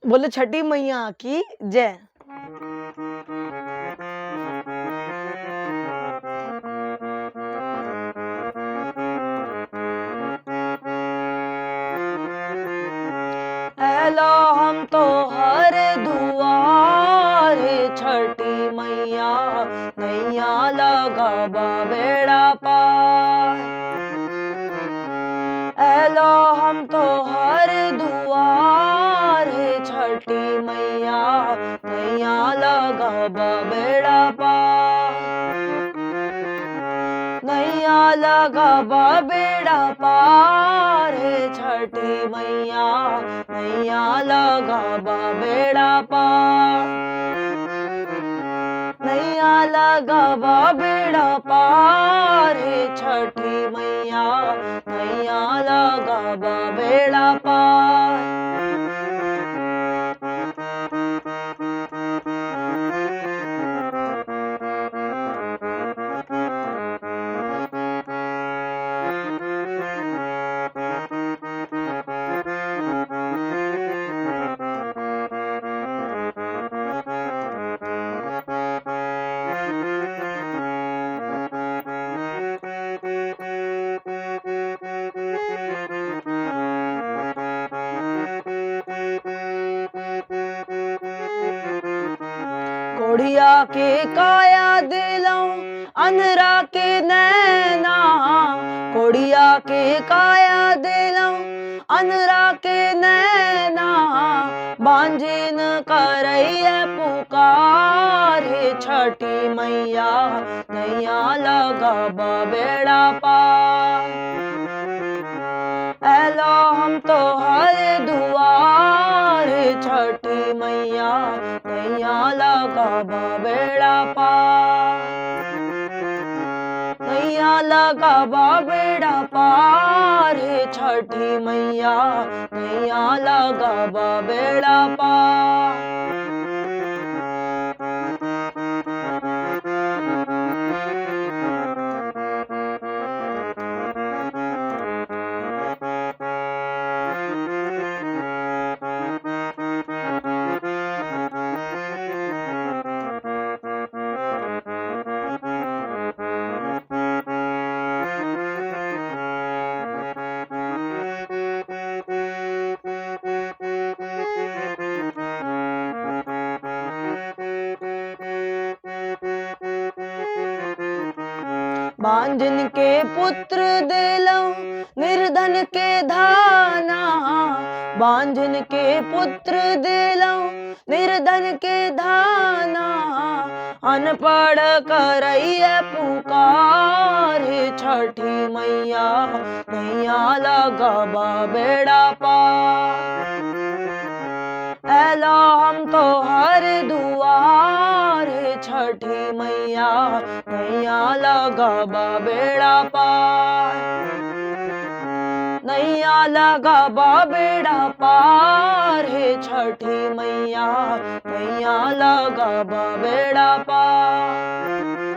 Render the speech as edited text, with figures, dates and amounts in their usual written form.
बोले छठी मैया की जय। एलो हम तो हर दुआर छठी मैया, नैया लगाबा बेड़ा पार। एलो हम तो हर दुआर छठी मैया, नैया लगाबा बेड़ा पार। नैया लगाबा बेड़ा पार छठी मैया, नैया लगाबा बेड़ा पार। नैया लगाबा बेड़ा पार छठी मैया, नैया लगाबा बेड़ा पार। कोढ़िया के काया दिलों अंधरा के नैना, कोढ़िया के काया दिलों अंधरा के नैना, बांझिन करैया पुकार छठी मैया, नैया लगाबा बेड़ा पार। एलो हम तो हर दुआर छठी मैया, नैया लगाबा बेड़ा पार। नैया लगाबा बेड़ा पार छठी मैया, नैया लगाबा बेड़ा पार। बांझन के पुत्र दिलो निर्धन के धाना, बांझन के पुत्र दिलो निर्धन के धाना, अनपढ़ करैया पुकार छठी मैया, नैया लगाबा बेड़ा पार। एलो हम तो हर दुआर छठी मैया, नैया लगाबा बेड़ा पार। नैया लगाबा बेड़ा पार छठी मैया, नैया लगाबा बेड़ा पार।